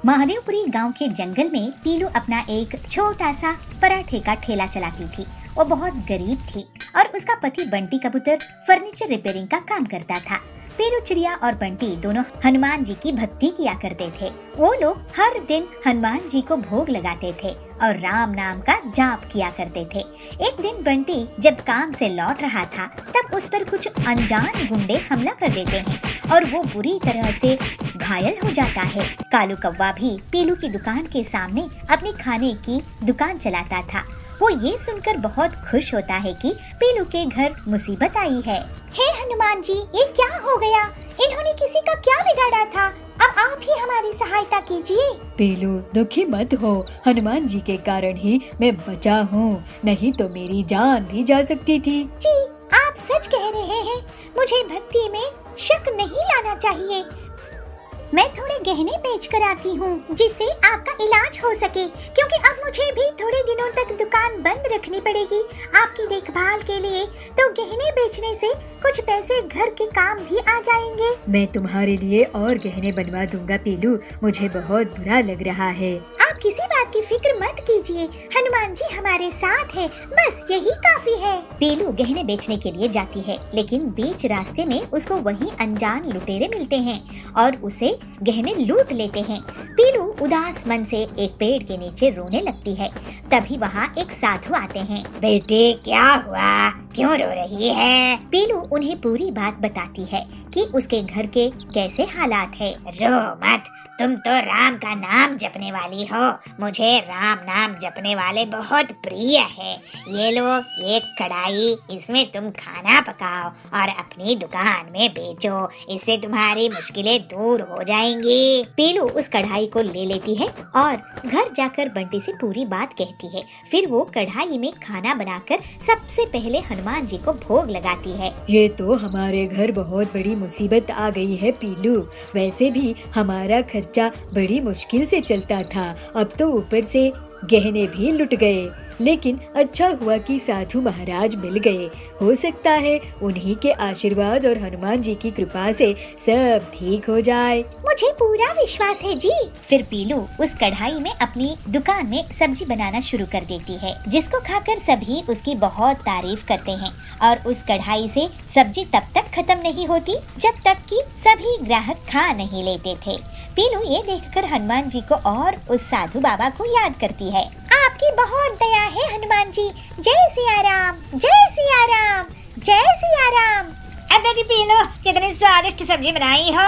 महादेवपुरी गांव के जंगल में पीलू अपना एक छोटा सा पराठे का ठेला चलाती थी। वो बहुत गरीब थी और उसका पति बंटी कबूतर फर्नीचर रिपेयरिंग का काम करता था। पीलू चिड़िया और बंटी दोनों हनुमान जी की भक्ति किया करते थे। वो लोग हर दिन हनुमान जी को भोग लगाते थे और राम नाम का जाप किया करते थे। एक दिन बंटी जब काम से लौट रहा था तब उस पर कुछ अनजान गुंडे हमला कर देते हैं और वो बुरी तरह से घायल हो जाता है। कालू कौवा भी पीलू की दुकान के सामने अपनी खाने की दुकान चलाता था। वो ये सुनकर बहुत खुश होता है कि पीलू के घर मुसीबत आई है। हे हनुमान जी, ये क्या हो गया? इन्होंने किसी का क्या बिगाड़ा था? अब आप ही हमारी सहायता कीजिए। पीलू, दुखी मत हो। हनुमान जी के कारण ही मैं बचा हूँ, नहीं तो मेरी जान भी जा सकती थी। जी, आप सच कह रहे हैं। मुझे भक्ति में शक नहीं लाना चाहिए। मैं थोड़े गहने बेच कर आती हूँ जिससे आपका इलाज हो सके, क्योंकि अब मुझे भी थोड़े दिनों तक दुकान बंद रखनी पड़ेगी आपकी देखभाल के लिए। तो गहने बेचने से कुछ पैसे घर के काम भी आ जाएंगे। मैं तुम्हारे लिए और गहने बनवा दूंगा पीलू, मुझे बहुत बुरा लग रहा है। आप किसी बात की फिक्र मत कीजिए, हनुमान जी हमारे साथ है, बस यही काफी है। पीलू गहने बेचने के लिए जाती है, लेकिन बीच रास्ते में उसको वही अनजान लुटेरे मिलते हैं और उसे गहने लूट लेते हैं। पीलू उदास मन से एक पेड़ के नीचे रोने लगती है। तभी वहाँ एक साधु आते हैं। बेटे, क्या हुआ? क्यों रो रही है? पीलू उन्हें पूरी बात बताती है कि उसके घर के कैसे हालात है। रो मत, तुम तो राम का नाम जपने वाली हो। मुझे राम नाम जपने वाले बहुत प्रिय है। ये लो एक कढ़ाई, इसमें तुम खाना पकाओ और अपनी दुकान में बेचो। इससे तुम्हारी मुश्किलें दूर हो जाएंगी। पीलू उस कढ़ाई को ले लेती है और घर जाकर बंटी से पूरी बात कहती है। फिर वो कढ़ाई में खाना बनाकर सबसे पहले हनुमान जी को भोग लगाती है। ये तो हमारे घर बहुत बड़ी मुसीबत आ गई है पीलू। वैसे भी हमारा खर्चा बड़ी मुश्किल से चलता था, अब तो ऊपर से गहने भी लुट गए। लेकिन अच्छा हुआ कि साधु महाराज मिल गए। हो सकता है उन्हीं के आशीर्वाद और हनुमान जी की कृपा से सब ठीक हो जाए। मुझे पूरा विश्वास है जी। फिर पीलू उस कढ़ाई में अपनी दुकान में सब्जी बनाना शुरू कर देती है, जिसको खाकर सभी उसकी बहुत तारीफ करते हैं। और उस कढ़ाई से सब्जी तब तक खत्म नहीं होती जब तक कि सभी ग्राहक खा नहीं लेते थे। पीलू ये देखकर हनुमान जी को और उस साधु बाबा को याद करती है। आपकी बहुत दया है हनुमान जी। जय सिया राम, जय सिया राम, जय सिया राम। अब बेटी पीलू, कितनी स्वादिष्ट सब्जी बनाई हो।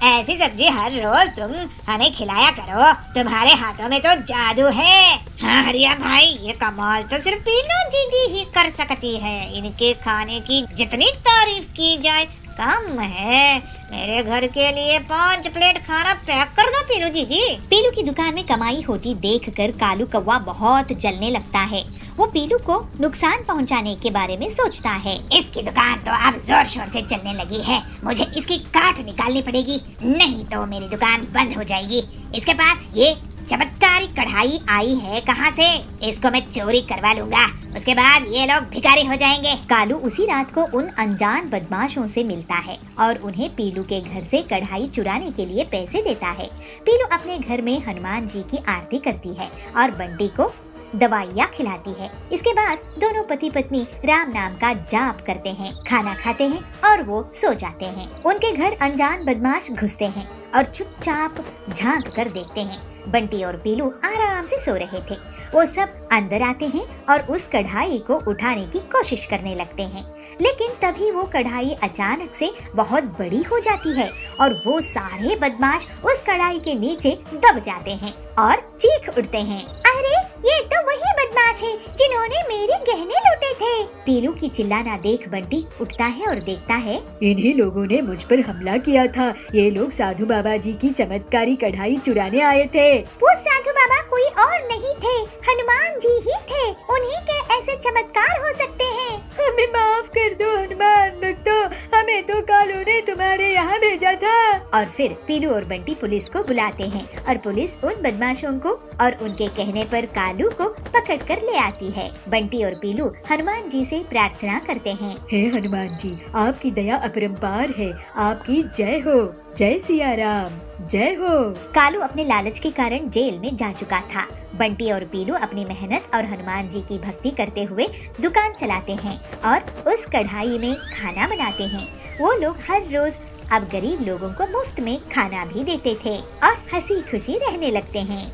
ऐसी सब्जी हर रोज तुम हमें खिलाया करो। तुम्हारे हाथों में तो जादू है। हाँ हरिया भाई, ये कमाल तो सिर्फ पीलू दीदी ही कर सकती है। इनके खाने की जितनी तारीफ की जाए कम है। मेरे घर के लिए 5 प्लेट खाना पैक कर दो पीलू दीदी। पीलू की दुकान में कमाई होती देखकर कालू कौवा बहुत जलने लगता है। वो पीलू को नुकसान पहुंचाने के बारे में सोचता है। इसकी दुकान तो अब जोर शोर से चलने लगी है, मुझे इसकी काट निकालनी पड़ेगी, नहीं तो मेरी दुकान बंद हो जाएगी। इसके पास ये चमत्कारी कढ़ाई आई है कहाँ से? इसको मैं चोरी करवा लूंगा, उसके बाद ये लोग भिखारी हो जाएंगे। कालू उसी रात को उन अनजान बदमाशों से मिलता है और उन्हें पीलू के घर से कढ़ाई चुराने के लिए पैसे देता है। पीलू अपने घर में हनुमान जी की आरती करती है और बंटी को दवाइयाँ खिलाती है। इसके बाद दोनों पति पत्नी राम नाम का जाप करते हैं, खाना खाते हैं और वो सो जाते हैं। उनके घर अनजान बदमाश घुसते हैं और चुपचाप झांक कर देखते हैं। बंटी और पीलू आराम से सो रहे थे। वो सब अंदर आते हैं और उस कढ़ाई को उठाने की कोशिश करने लगते हैं, लेकिन तभी वो कढ़ाई अचानक से बहुत बड़ी हो जाती है और वो सारे बदमाश उस कढ़ाई के नीचे दब जाते हैं और चीख उठते हैं। अरे, ये तो वही बदमाश है जिन्होंने मेरे गहने लूटे थे। पीलू की चिल्लाना देख बंटी उठता है और देखता है, इन्हीं लोगों ने मुझ पर हमला किया था। ये लोग साधु बाबा जी की चमत्कारी कढ़ाई चुराने आए थे। वो साधु बाबा कोई और नहीं थे, हनुमान जी ही थे। उन्हीं के ऐसे चमत्कार हो सकते हैं। हमें माफ कर दो हनुमान भक्तों, हमें तो कालू ने तुम्हारे यहाँ भेजा था। और फिर पीलू और बंटी पुलिस को बुलाते हैं और पुलिस उन बदमाशों को और उनके कहने पर कालू को पकड़ कर ले आती है। बंटी और पीलू हनुमान जी से प्रार्थना करते हैं। हे हनुमान जी, आपकी दया अपरंपार है, आपकी जय हो। जय सिया राम, जय हो। कालू अपने लालच के कारण जेल में जा चुका था। बंटी और पीलू अपनी मेहनत और हनुमान जी की भक्ति करते हुए दुकान चलाते हैं और उस कढ़ाई में खाना बनाते हैं। वो लोग हर रोज अब गरीब लोगों को मुफ्त में खाना भी देते थे और हंसी खुशी रहने लगते हैं।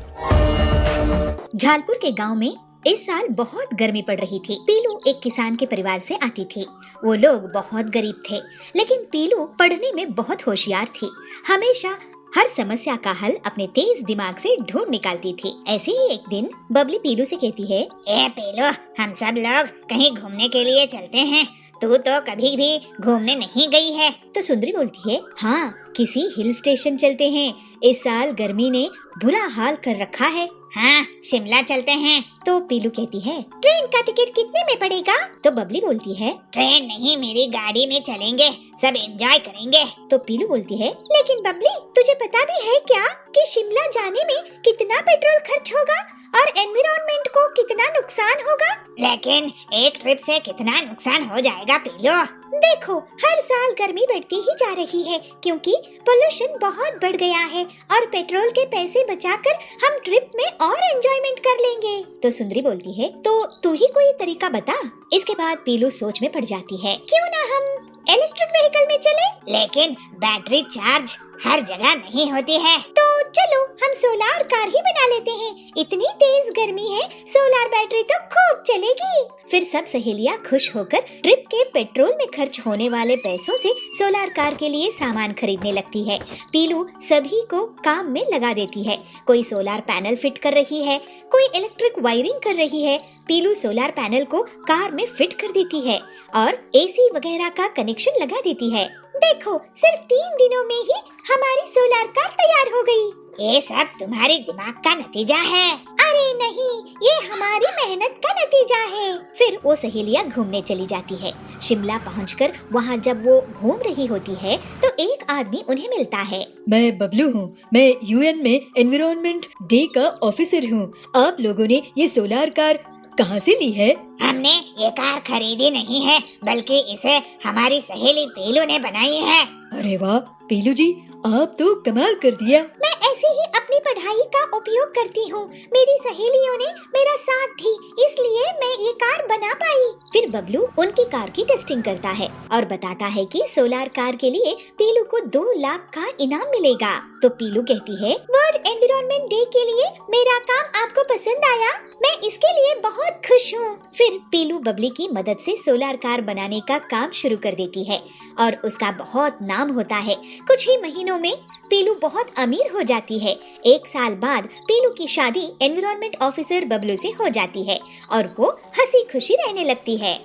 झालपुर के गांव में इस साल बहुत गर्मी पड़ रही थी। पीलू एक किसान के परिवार से आती थी। वो लोग बहुत गरीब थे, लेकिन पीलू पढ़ने में बहुत होशियार थी। हमेशा हर समस्या का हल अपने तेज दिमाग से ढूंढ निकालती थी। ऐसे ही एक दिन बबली पीलू से कहती है, ए पीलू, हम सब लोग कहीं घूमने के लिए चलते हैं। तू तो कभी भी घूमने नहीं गई है। तो सुंदरी बोलती है, हाँ, किसी हिल स्टेशन चलते हैं। इस साल गर्मी ने बुरा हाल कर रखा है। हाँ, शिमला चलते हैं। तो पीलू कहती है, ट्रेन का टिकट कितने में पड़ेगा? तो बबली बोलती है, ट्रेन नहीं, मेरी गाड़ी में चलेंगे, सब एंजॉय करेंगे। तो पीलू बोलती है, लेकिन बबली, तुझे पता भी है क्या कि शिमला जाने में कितना पेट्रोल खर्च होगा और एनवायरनमेंट को कितना नुकसान होगा? लेकिन एक ट्रिप से कितना नुकसान हो जाएगा पीलू? देखो, हर साल गर्मी बढ़ती ही जा रही है क्योंकि पोल्यूशन बहुत बढ़ गया है और पेट्रोल के पैसे बचाकर हम ट्रिप में और एंजॉयमेंट कर लेंगे। तो सुंदरी बोलती है, तो तू ही कोई तरीका बता। इसके बाद पीलू सोच में पड़ जाती है, क्यों ना हम इलेक्ट्रिक व्हीकल में चले? लेकिन बैटरी चार्ज हर जगह नहीं होती है। तो चलो हम सोलार कार ही बना लेते हैं। इतनी तेज गर्मी है, सोलार बैटरी तो खूब चलेगी। फिर सब सहेलियां खुश होकर ट्रिप के पेट्रोल में खर्च होने वाले पैसों से सोलार कार के लिए सामान खरीदने लगती है। पीलू सभी को काम में लगा देती है। कोई सोलार पैनल फिट कर रही है, कोई इलेक्ट्रिक वायरिंग कर रही है। पीलू सोलार पैनल को कार में फिट कर देती है और एसी वगैरह का कनेक्शन लगा देती है। देखो, सिर्फ 3 दिनों में ही हमारी सोलार कार तैयार हो गई। ये सब तुम्हारे दिमाग का नतीजा है। अरे नहीं, ये हमारी मेहनत का नतीजा है। फिर वो सहेलियां घूमने चली जाती है। शिमला पहुंचकर वहाँ जब वो घूम रही होती है तो एक आदमी उन्हें मिलता है। मैं बबलू हूँ। मैं यूएन में एनवायरनमेंट डे का ऑफिसर हूँ। आप लोगों ने ये सोलार कार कहाँ से ली है? हमने ये कार खरीदी नहीं है, बल्कि इसे हमारी सहेली पीलू ने बनाई है। अरे वाह पीलू जी, आप तो कमाल कर दिया। मैं ऐसे ही अपनी पढ़ाई का उपयोग करती हूँ। मेरी सहेलियों ने मेरा साथ दी, इसलिए मैं ये कार बना पाई। फिर बबलू उनकी कार की टेस्टिंग करता है और बताता है कि सोलार कार के लिए पीलू को 2 लाख का इनाम मिलेगा। तो पीलू कहती है, वर्ल्ड एनवायरनमेंट डे के लिए मेरा काम आपको पसंद आया? मैं इसके लिए बहुत खुश हूँ। फिर पीलू बबली की मदद से सोलार कार बनाने का काम शुरू कर देती है और उसका बहुत नाम होता है। कुछ ही महीनों में पीलू बहुत अमीर हो जाती है। 1 साल बाद पीलू की शादी एनवायरनमेंट ऑफिसर बबलू से हो जाती है और वो हंसी खुशी रहने लगती है।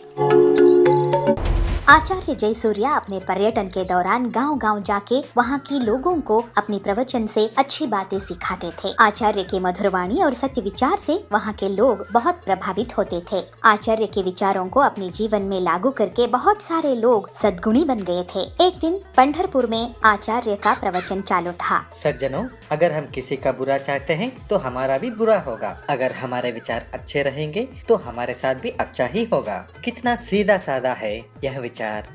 आचार्य जयसूर्या अपने पर्यटन के दौरान गांव-गांव जाके वहां के लोगों को अपनी प्रवचन से अच्छी बातें सिखाते थे। आचार्य के मधुर वाणी और सत्य विचार से वहां के लोग बहुत प्रभावित होते थे। आचार्य के विचारों को अपने जीवन में लागू करके बहुत सारे लोग सद्गुणी बन गए थे। एक दिन पंढरपुर में आचार्य का प्रवचन चालू था। सज्जनों, अगर हम किसी का बुरा चाहते हैं तो हमारा भी बुरा होगा। अगर हमारे विचार अच्छे रहेंगे तो हमारे साथ भी अच्छा ही होगा। कितना सीधा साधा है यह विचार।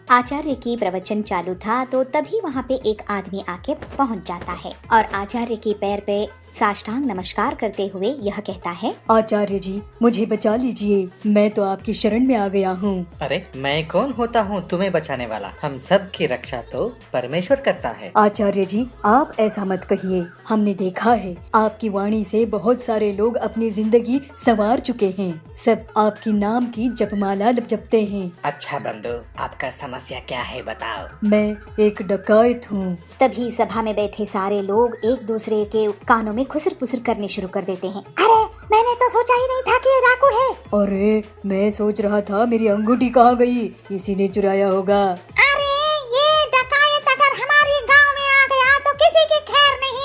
आचार्य की प्रवचन चालू था तो तभी वहाँ पे एक आदमी आके पहुँच जाता है और आचार्य के पैर पे साष्टांग नमस्कार करते हुए यह कहता है, आचार्य जी, मुझे बचा लीजिए, मैं तो आपकी शरण में आ गया हूँ। अरे मैं कौन होता हूँ तुम्हें बचाने वाला? हम सब की रक्षा तो परमेश्वर करता है। आचार्य जी, आप ऐसा मत कहिए। हमने देखा है आपकी वाणी से बहुत सारे लोग अपनी जिंदगी संवार चुके हैं। सब आपकी नाम की जपमाला जपते हैं। अच्छा बंधु, आपका समस्या क्या है बताओ। मैं एक डकैत हूँ। तभी सभा में बैठे सारे लोग एक दूसरे के कानों में खुसर पुसर करने शुरू कर देते हैं। अरे, मैंने तो सोचा ही नहीं था कि ये डाकू है। अरे, मैं सोच रहा था मेरी अंगूठी कहाँ गई, इसी ने चुराया होगा। अरे, ये डकायत अगर हमारे गांव में आ गया तो किसी की खैर नहीं।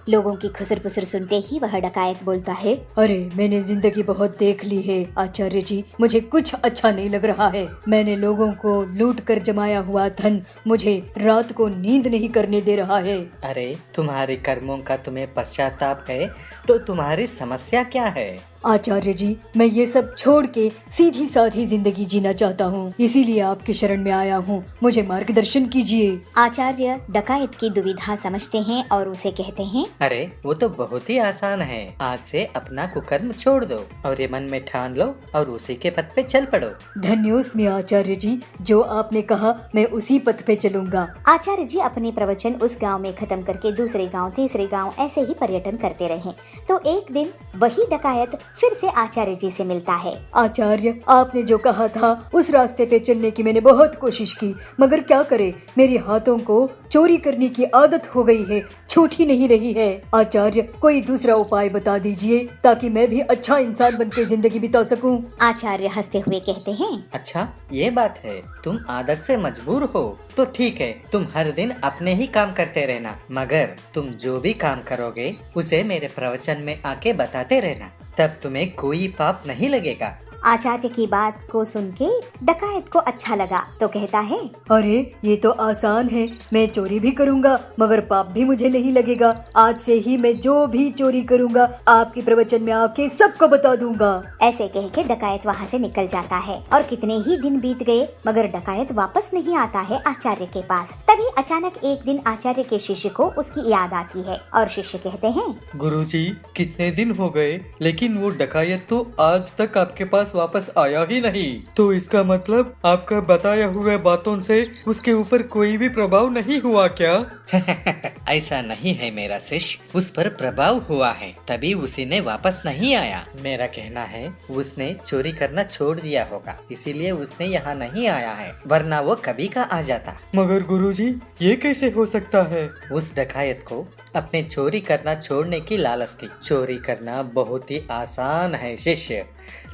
लोगों की खुसर पुसर सुनते ही वह डकायत बोलता है, अरे, मैंने जिंदगी बहुत देख ली है आचार्य जी, मुझे कुछ अच्छा नहीं लग रहा है। मैंने लोगों को लूट कर जमाया हुआ धन मुझे रात को नींद नहीं करने दे रहा है। अरे, तुम्हारे कर्मों का तुम्हें पश्चाताप है तो तुम्हारी समस्या क्या है? आचार्य जी, मैं ये सब छोड़ के सीधी साधी जिंदगी जीना चाहता हूँ, इसीलिए आपकी शरण में आया हूँ, मुझे मार्गदर्शन कीजिए। आचार्य डकायत की दुविधा समझते हैं और उसे कहते हैं, अरे वो तो बहुत ही आसान है। आज से अपना कुकर्म छोड़ दो और ये मन में ठान लो और उसी के पथ पे चल पड़ो। धन्योस्मि आचार्य जी, जो आपने कहा मैं उसी पथ पे चलूंगा। आचार्य जी अपने प्रवचन उस गांव में खत्म करके दूसरे गांव, तीसरे गांव ऐसे ही पर्यटन करते रहे। तो एक दिन वही डकायत फिर से आचार्य जी से मिलता है। आचार्य, आपने जो कहा था उस रास्ते पे चलने की मैंने बहुत कोशिश की, मगर क्या करे, मेरे हाथों को चोरी करने की आदत हो गई है, छूट ही नहीं रही है। आचार्य, कोई दूसरा उपाय बता दीजिए ताकि मैं भी अच्छा इंसान बन के जिंदगी बिता सकूं। आचार्य हंसते हुए कहते हैं, अच्छा ये बात है, तुम आदत से मजबूर हो तो ठीक है, तुम हर दिन अपने ही काम करते रहना, मगर तुम जो भी काम करोगे उसे मेरे प्रवचन में आके बताते रहना, तब तुम्हें कोई पाप नहीं लगेगा। आचार्य की बात को सुन के डकायत को अच्छा लगा तो कहता है, अरे ये तो आसान है, मैं चोरी भी करूंगा मगर पाप भी मुझे नहीं लगेगा। आज से ही मैं जो भी चोरी करूंगा आपके प्रवचन में आके सबको बता दूंगा। ऐसे कह के डकायत वहाँ से निकल जाता है और कितने ही दिन बीत गए मगर डकायत वापस नहीं आता है आचार्य के पास। तभी अचानक एक दिन आचार्य के शिष्य को उसकी याद आती है और शिष्य कहते हैं, गुरुजी, कितने दिन हो गए लेकिन वो डकायत तो आज तक आपके पास वापस आया ही नहीं, तो इसका मतलब आपका बताया हुए बातों से उसके ऊपर कोई भी प्रभाव नहीं हुआ क्या? ऐसा नहीं है मेरा शिष्य, उस पर प्रभाव हुआ है तभी उसी ने वापस नहीं आया। मेरा कहना है उसने चोरी करना छोड़ दिया होगा, इसीलिए उसने यहाँ नहीं आया है, वरना वो कभी का आ जाता। मगर गुरुजी, ये कैसे हो सकता है? उस डकायत को अपने चोरी करना छोड़ने की लालच थी। चोरी करना बहुत ही आसान है शिष्य,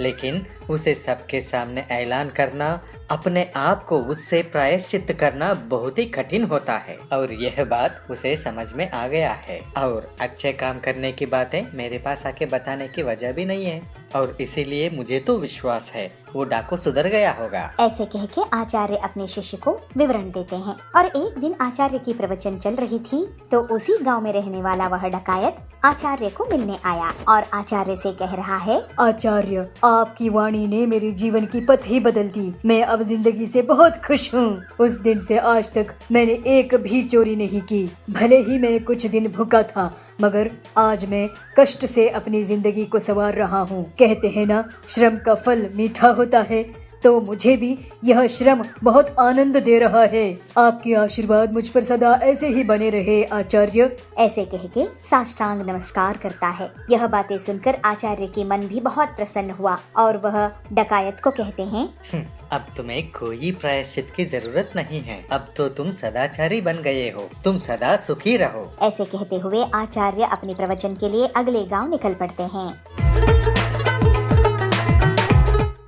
लेकिन उसे सबके सामने ऐलान करना, अपने आप को उससे प्रायश्चित करना बहुत ही कठिन होता है। और यह बात उसे समझ में आ गया है और अच्छे काम करने की बातें मेरे पास आके बताने की वजह भी नहीं है, और इसीलिए मुझे तो विश्वास है वो डाकू सुधर गया होगा। ऐसे कह के आचार्य अपने शिष्य को विवरण देते हैं। और एक दिन आचार्य की प्रवचन चल रही थी तो उसी गांव में रहने वाला वह डकायत आचार्य को मिलने आया और आचार्य से कह रहा है, आचार्य, आपकी वाणी ने मेरे जीवन की पथ ही बदल दी। मैं अब जिंदगी से बहुत खुश हूँ। उस दिन से आज तक मैंने एक भी चोरी नहीं की। भले ही मैं कुछ दिन भूखा था मगर आज मैं कष्ट से अपनी जिंदगी को संवार रहा हूँ। कहते हैं ना, श्रम का फल मीठा होता है, तो मुझे भी यह श्रम बहुत आनंद दे रहा है। आपके आशीर्वाद मुझ पर सदा ऐसे ही बने रहे आचार्य। ऐसे कह के साष्टांग नमस्कार करता है। यह बातें सुनकर आचार्य की मन भी बहुत प्रसन्न हुआ और वह डकायत को कहते हैं, अब तुम्हें कोई प्रायश्चित की जरूरत नहीं है, अब तो तुम सदाचारी बन गए हो, तुम सदा सुखी रहो। ऐसे कहते हुए आचार्य अपने प्रवचन के लिए अगले गांव निकल पड़ते हैं।